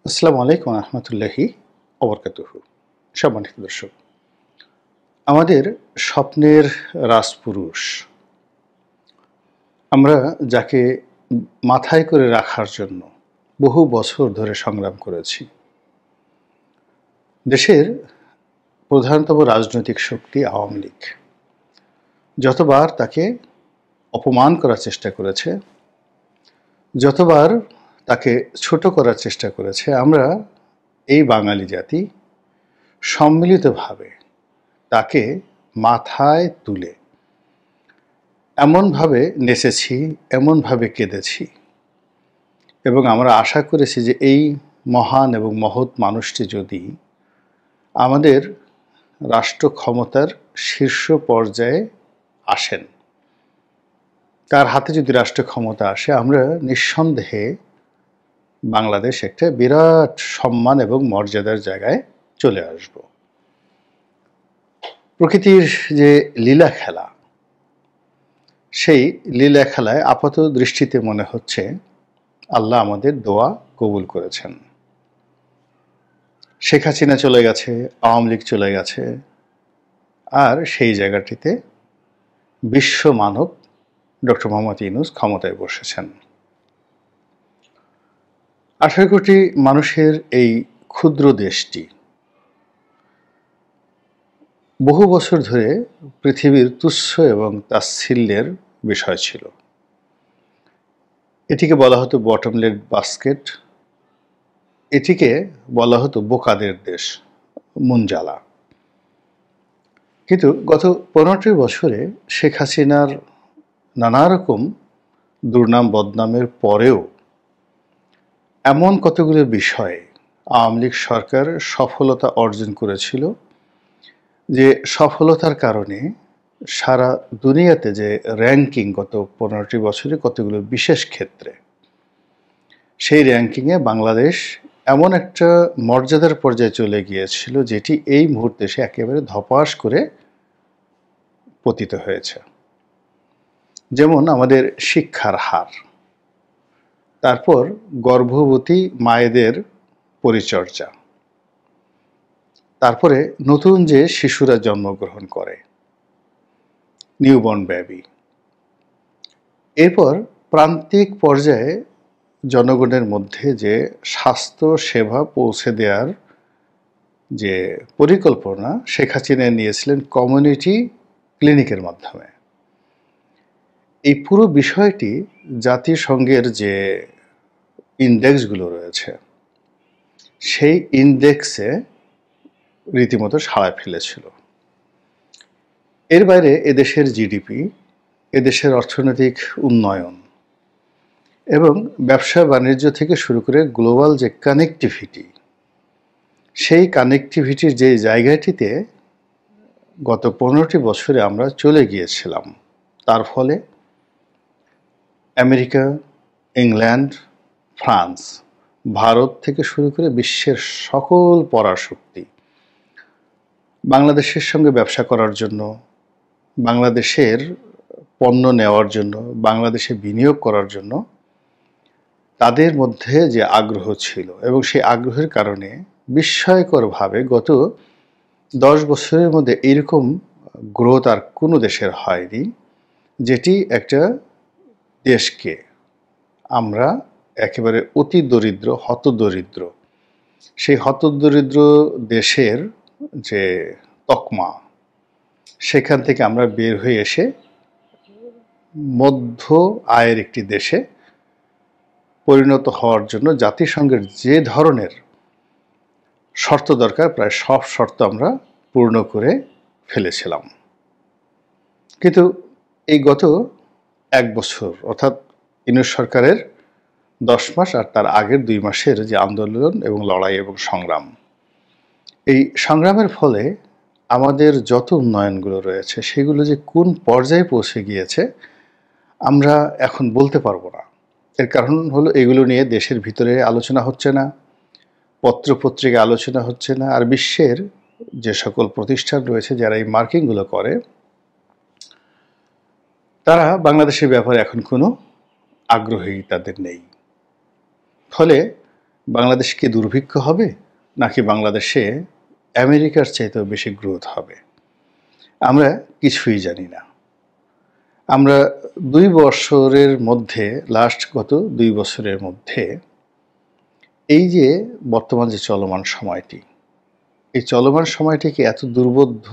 আসসালামু আলাইকুম রহমতুল্লাহি অবরকাতুহু। সম্মানিত দর্শক, আমাদের স্বপ্নের রাজপুরুষ, আমরা যাকে মাথায় করে রাখার জন্য বহু বছর ধরে সংগ্রাম করেছি, দেশের প্রধানতম রাজনৈতিক শক্তি আওয়ামী লীগ যতবার তাকে অপমান করার চেষ্টা করেছে, যতবার তাকে ছোট করার চেষ্টা করেছে, আমরা এই বাঙালি জাতি সম্মিলিতভাবে তাকে মাথায় তুলে এমনভাবে নেচেছি, এমনভাবে কেঁদেছি এবং আমরা আশা করেছি যে এই মহান এবং মহৎ মানুষটি যদি আমাদের রাষ্ট্র ক্ষমতার শীর্ষ পর্যায়ে আসেন, তার হাতে যদি রাষ্ট্র ক্ষমতা আসে, আমরা নিঃসন্দেহে বাংলাদেশ একটা বিরাট সম্মান এবং মর্যাদার জায়গায় চলে আসব। প্রকৃতির যে লীলা খেলা, সেই লীলা খেলায় আপাত দৃষ্টিতে মনে হচ্ছে আল্লাহ আমাদের দোয়া কবুল করেছেন। শেখ হাসিনা চলে গেছে, আওয়ামী লীগ চলে গেছে, আর সেই জায়গাটিতে বিশ্ব মানব ডক্টর মোহাম্মদ ইউনূস ক্ষমতায় বসেছেন। 18 কোটি মানুষের এই ক্ষুদ্র দেশটি বহু বছর ধরে পৃথিবীর তুচ্ছ এবং তাচ্ছিল্যের বিষয় ছিল। এটিকে বলা হতো বটমলেট বাস্কেট, এটিকে বলা হতো বোকাদের দেশ, মুনজালা। কিন্তু গত 15টি বছরে শেখ হাসিনার নানা রকম দুর্নাম বদনামের পরেও এমন কতগুলো বিষয়ে আওয়ামী লীগ সরকার সফলতা অর্জন করেছিল, যে সফলতার কারণে সারা দুনিয়াতে যে র্যাঙ্কিং গত 15টি বছরে কতগুলো বিশেষ ক্ষেত্রে, সেই র্যাঙ্কিংয়ে বাংলাদেশ এমন একটা মর্যাদার পর্যায়ে চলে গিয়েছিল যেটি এই মুহূর্তে সে একেবারে ধপাস করে পতিত হয়েছে। যেমন আমাদের শিক্ষার হার, তারপর গর্ভবতী মায়েদের পরিচর্যা, তারপরে নতুন যে শিশুরা জন্মগ্রহণ করে, নিউবর্ন বেবি, এরপর প্রান্তিক পর্যায়ে জনগণের মধ্যে যে স্বাস্থ্য সেবা পৌঁছে দেওয়ার যে পরিকল্পনা শেখ হাসিনা নিয়েছিলেন কমিউনিটি ক্লিনিকের মাধ্যমে, এই পুরো বিষয়টি জাতিসংঘের যে ইন্ডেক্সগুলো রয়েছে, সেই ইন্ডেক্সে রীতিমতো সাড়া ফেলেছিল। এর বাইরে এদেশের জিডিপি, এদেশের অর্থনৈতিক উন্নয়ন এবং ব্যবসা বাণিজ্য থেকে শুরু করে গ্লোবাল যে কানেক্টিভিটি, সেই কানেক্টিভিটির যে জায়গাটিতে গত 15টি বছরে আমরা চলে গিয়েছিলাম, তার ফলে আমেরিকা, ইংল্যান্ড, ফ্রান্স, ভারত থেকে শুরু করে বিশ্বের সকল পরাশক্তি বাংলাদেশের সঙ্গে ব্যবসা করার জন্য, বাংলাদেশের পণ্য নেওয়ার জন্য, বাংলাদেশে বিনিয়োগ করার জন্য তাদের মধ্যে যে আগ্রহ ছিল, এবং সেই আগ্রহের কারণে বিস্ময়করভাবে গত 10 বছরের মধ্যে এরকম গ্রোথ আর কোনো দেশের হয়নি, যেটি একটা দেশকে আমরা একেবারে অতি দরিদ্র, হতদরিদ্র, সেই হতদরিদ্র দেশের যে তকমা, সেখান থেকে আমরা বের হয়ে এসে মধ্য আয়ের একটি দেশে পরিণত হওয়ার জন্য জাতিসংঘের যে ধরনের শর্ত দরকার, প্রায় সব শর্ত আমরা পূর্ণ করে ফেলেছিলাম। কিন্তু এই গত 1 বছর, অর্থাৎ ইউনূস সরকারের 10 মাস আর তার আগের 2 মাসের যে আন্দোলন এবং লড়াই এবং সংগ্রাম, এই সংগ্রামের ফলে আমাদের যত উন্নয়নগুলো রয়েছে সেগুলো যে কোন পর্যায়ে পৌঁছে গিয়েছে আমরা এখন বলতে পারবো না। এর কারণ হলো এগুলো নিয়ে দেশের ভিতরে আলোচনা হচ্ছে না, পত্রপত্রিকা আলোচনা হচ্ছে না, আর বিশ্বের যে সকল প্রতিষ্ঠান রয়েছে যারা এই মার্কিংগুলো করে, তারা বাংলাদেশের ব্যাপারে এখন কোনো আগ্রহী তাদের নেই। ফলে বাংলাদেশ কি দুর্ভিক্ষ হবে, নাকি বাংলাদেশে আমেরিকার চাইতেও বেশি গ্রোথ হবে? আমরা কিছুই জানি না। আমরা 2 বছরের মধ্যে, গত 2 বছরের মধ্যে এই যে বর্তমান যে চলমান সময়টি, এই চলমান সময়টিকে এত দুর্বোধ্য,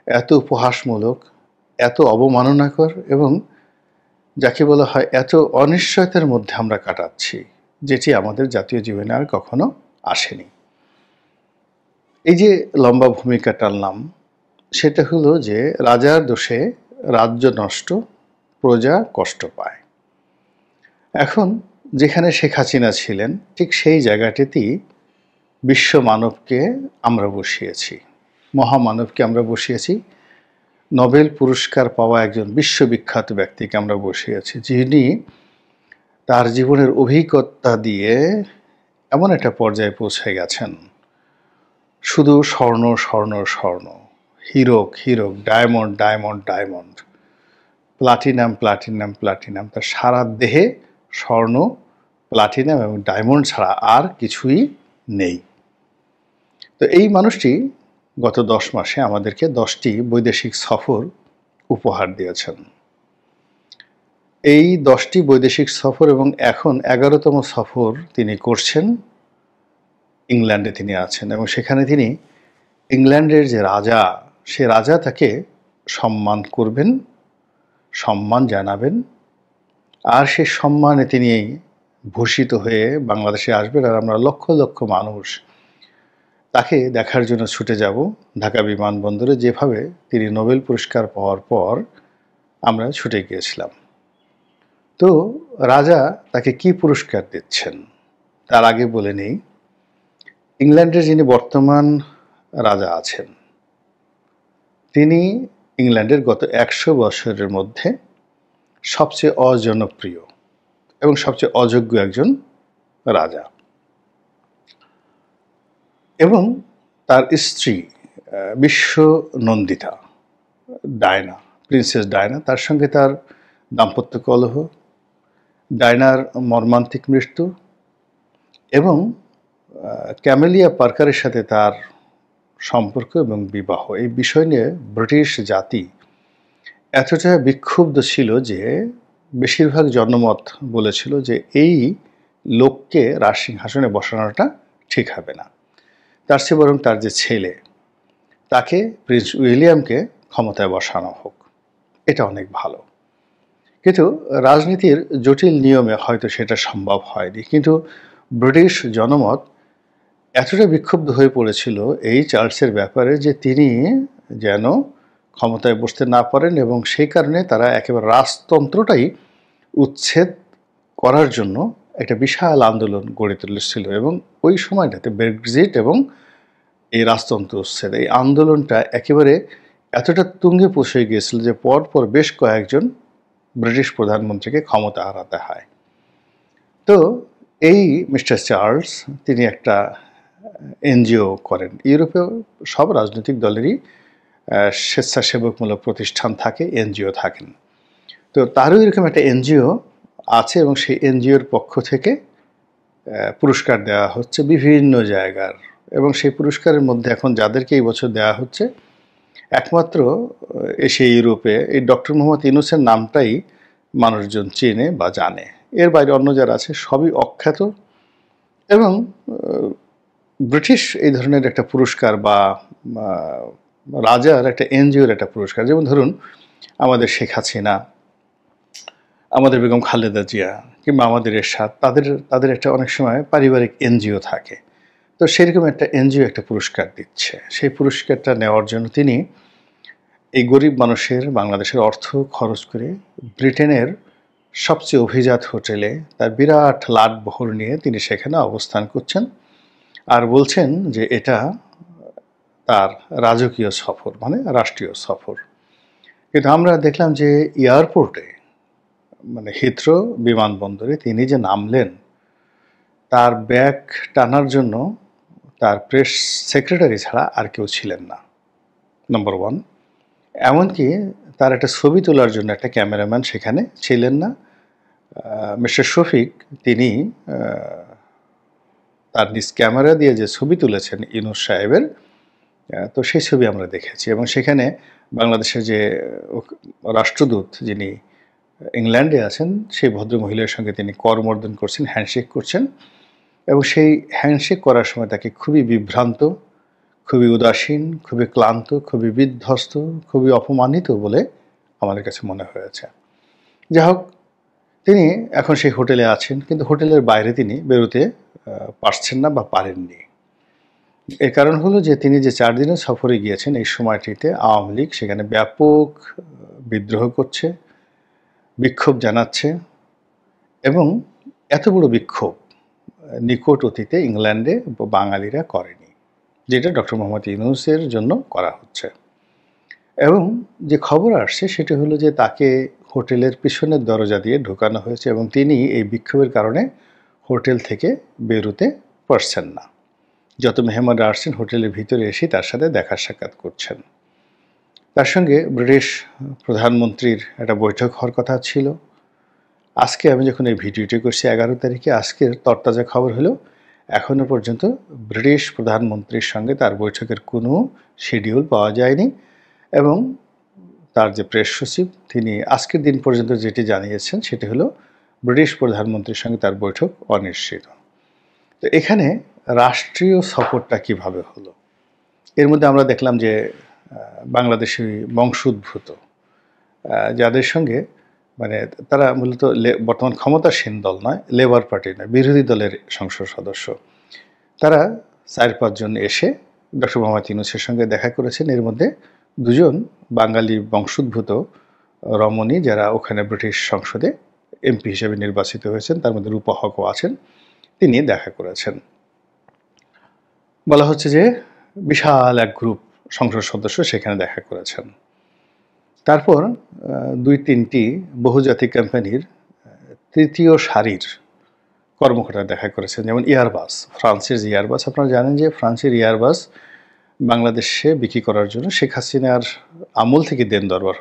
এত উপহাসমূলক, এত অবমাননাকর এবং যাকে বলা হয় এত অনিশ্চয়তার মধ্যে আমরা কাটাচ্ছি, যেটি আমাদের জাতীয় জীবনে আর কখনো আসেনি। এই যে লম্বা ভূমিকা টানলাম, সেটা হলো যে রাজার দোষে রাজ্য নষ্ট, প্রজা কষ্ট পায়। এখন যেখানে শেখ হাসিনা ছিলেন, ঠিক সেই জায়গাটিতেই বিশ্ব মানবকে আমরা বসিয়েছি, মহামানবকে আমরা বসিয়েছি, নোবেল পুরস্কার পাওয়া একজন বিশ্ববিখ্যাত ব্যক্তিকে আমরা বসিয়েছি, যিনি তার জীবনের অভিজ্ঞতা দিয়ে এমন একটা পর্যায়ে পৌঁছে গেছেন, শুধু স্বর্ণ স্বর্ণ স্বর্ণ, হীরক হীরক, diamond diamond diamond, platinum platinum platinum, তার সারা দেহে স্বর্ণ, প্লাটিনাম এবং ডায়মন্ড ছাড়া আর কিছুই নেই। তো এই মানুষটি গত 10 মাসে আমাদেরকে 10টি বৈদেশিক সফর উপহার দিয়েছেন। এই 10টি বৈদেশিক সফর এবং এখন 11তম সফর তিনি করছেন। ইংল্যান্ডে তিনি আছেন এবং সেখানে তিনি ইংল্যান্ডের যে রাজা, সে রাজা তাকে সম্মান করবেন, সম্মান জানাবেন, আর সেই সম্মানে তিনি ভূষিত হয়ে বাংলাদেশে আসবেন। আর আমরা লক্ষ লক্ষ মানুষ তাকে দেখার জন্য ছুটে যাব ঢাকা বিমানবন্দরে, যেভাবে তিনি নোবেল পুরস্কার পাওয়ার পর আমরা ছুটে গিয়েছিলাম। তো রাজা তাকে কি পুরস্কার দিচ্ছেন তার আগে বলে নেই, ইংল্যান্ডের যিনি বর্তমান রাজা আছেন, তিনি ইংল্যান্ডের গত 100 বছরের মধ্যে সবচেয়ে অজনপ্রিয় এবং সবচেয়ে অযোগ্য একজন রাজা। এবং তার স্ত্রী বিশ্ব নন্দিতা ডায়না, প্রিন্সেস ডায়না, তার সঙ্গে তার দাম্পত্য কলহ, ডায়নার মর্মান্তিক মৃত্যু এবং ক্যামেলিয়া পার্কারের সাথে তার সম্পর্ক এবং বিবাহ, এই বিষয় নিয়ে ব্রিটিশ জাতি এতটা বিক্ষুব্ধ ছিল যে বেশিরভাগ জনমত বলেছিল যে এই লোককে রাজসিংহাসনে বসানোটা ঠিক হবে না, তার চেয়ে বরং তার যে ছেলে, তাকে প্রিন্স উইলিয়ামকে ক্ষমতায় বসানো হোক, এটা অনেক ভালো। কিন্তু রাজনীতির জটিল নিয়মে হয়তো সেটা সম্ভব হয়নি। কিন্তু ব্রিটিশ জনমত এতটা বিক্ষুব্ধ হয়ে পড়েছিল এই চার্লসের ব্যাপারে যে তিনি যেন ক্ষমতায় বসতে না পারেন, এবং সেই কারণে তারা একেবারে রাজতন্ত্রটাই উচ্ছেদ করার জন্য একটা বিশাল আন্দোলন গড়ে তুলেছিল। এবং ওই সময়টাতে ব্রেক্সিট এবং এই রাজতন্ত্র উচ্ছেদ, এই আন্দোলনটা একেবারে এতটা তুঙ্গে পৌঁছে গিয়েছিল যে পরপর বেশ কয়েকজন ব্রিটিশ প্রধানমন্ত্রীকে ক্ষমতা হারাতে হয়। তো এই মিস্টার চার্লস তিনি একটা এনজিও করেন। ইউরোপেও সব রাজনৈতিক দলেরই স্বেচ্ছাসেবকমূলক প্রতিষ্ঠান থাকে, এনজিও থাকেন। তো তারও এরকম একটা এনজিও আছে এবং সেই এনজিওর পক্ষ থেকে পুরস্কার দেওয়া হচ্ছে বিভিন্ন জায়গার, এবং সেই পুরস্কারের মধ্যে এখন যাদেরকে এই বছর দেওয়া হচ্ছে একমাত্র এশিয়া ইউরোপে এই ডক্টর মোহাম্মদ ইউনূসের নামটাই মানুষজন চেনে বা জানে। এর বাইরে অন্য যারা আছে সবই অখ্যাত। এবং ব্রিটিশ এই ধরনের একটা পুরস্কার বা রাজার একটা এনজিওর একটা পুরস্কার, যেমন ধরুন আমাদের শেখ হাসিনা, আমাদের বেগম খালেদা জিয়া কিংবা আমাদের এরশাদ, তাদের একটা অনেক সময় পারিবারিক এনজিও থাকে। তো সেরকম একটা এনজিও একটা পুরস্কার দিচ্ছে। সেই পুরস্কারটা নেওয়ার জন্য তিনি এই গরিব মানুষের, বাংলাদেশের অর্থ খরচ করে ব্রিটেনের সবচেয়ে অভিজাত হোটেলে তার বিরাট লাটবহর নিয়ে তিনি সেখানে অবস্থান করছেন আর বলছেন যে এটা তার রাজকীয় সফর, মানে রাষ্ট্রীয় সফর। কিন্তু আমরা দেখলাম যে এয়ারপোর্টে, মানে হিথ্রো বিমানবন্দরে তিনি যে নামলেন, তার ব্যাগ টানার জন্য তার প্রেস সেক্রেটারি ছাড়া আর কেউ ছিলেন না, নম্বর 1। এমনকি তার একটা ছবি তোলার জন্য একটা ক্যামেরাম্যান সেখানে ছিলেন না। মিস্টার শফিক তিনি তার নিজ ক্যামেরা দিয়ে যে ছবি তুলেছেন ইউনূস সাহেবের, তো সেই ছবি আমরা দেখেছি এবং সেখানে বাংলাদেশের যে রাষ্ট্রদূত যিনি ইংল্যান্ডে আছেন সেই ভদ্রমহিলার সঙ্গে তিনি করমর্দন করছেন, হ্যান্ডশেক করছেন এবং সেই হ্যান্ডশেক করার সময় তাকে খুবই বিভ্রান্ত, খুবই উদাসীন, খুবই ক্লান্ত, খুবই বিধ্বস্ত, খুবই অপমানিত বলে আমাদের কাছে মনে হয়েছে। যাই হোক, তিনি এখন সেই হোটেলে আছেন, কিন্তু হোটেলের বাইরে তিনি বেরোতে পারছেন না বা পারেননি। এর কারণ হলো যে তিনি যে 4 দিনের সফরে গিয়েছেন এই সময়টিতে আওয়ামী লীগ সেখানে ব্যাপক বিদ্রোহ করছে, বিক্ষোভ জানাচ্ছে এবং এত বড় বিক্ষোভ নিকট অতীতে ইংল্যান্ডে বাঙালিরা করেনি, যেটা ডক্টর মোহাম্মদ ইউনূসের জন্য করা হচ্ছে। এবং যে খবর আসছে সেটা হলো যে তাকে হোটেলের পিছনের দরজা দিয়ে ঢোকানো হয়েছে এবং তিনি এই বিক্ষোভের কারণে হোটেল থেকে বেরোতে পারছেন না। যত মেহমানরা আসছেন হোটেলের ভিতরে এসে তার সাথে দেখা সাক্ষাৎ করছেন। তার সঙ্গে ব্রিটিশ প্রধানমন্ত্রীর একটা বৈঠক হওয়ার কথা ছিল। আজকে আমি যখন এই ভিডিওটি করছি 11 তারিখে, আজকের তরতাজা খবর হলো এখনও পর্যন্ত ব্রিটিশ প্রধানমন্ত্রীর সঙ্গে তার বৈঠকের কোনো শিডিউল পাওয়া যায়নি এবং তার যে প্রেস সচিব তিনি আজকের দিন পর্যন্ত যেটি জানিয়েছেন সেটি হলো ব্রিটিশ প্রধানমন্ত্রীর সঙ্গে তার বৈঠক অনিশ্চিত। তো এখানে রাষ্ট্রীয় সফরটা কিভাবে হলো? এর মধ্যে আমরা দেখলাম যে বাংলাদেশি বংশোদ্ভূত যাদের সঙ্গে মানে তারা মূলত বর্তমান ক্ষমতাসীন দল নয়, লেবার পার্টি নয়, বিরোধী দলের সংসদ সদস্য, তারা 4-5 জন এসে ডক্টর মোহাম্মদ ইউনূসের সঙ্গে দেখা করেছেন। এর মধ্যে 2 জন বাঙালি বংশোদ্ভূত রমণী যারা ওখানে ব্রিটিশ সংসদে এমপি হিসেবে নির্বাচিত হয়েছেন, তার মধ্যে রূপা হকও আছেন, তিনি দেখা করেছেন। বলা হচ্ছে যে বিশাল এক গ্রুপ সংসদ সদস্য সেখানে দেখা করেছেন। তারপর 2-3টি বহুজাতিক কোম্পানির তৃতীয় সারির কর্মকর্তা দেখা করেছেন, যেমন এয়ারবাস, ফ্রান্সের যে এয়ারবাস, আপনারা জানেন যে ফ্রান্সের এয়ারবাস বাংলাদেশে বিক্রি করার জন্য শেখ হাসিনার আমল থেকে দেন দরবার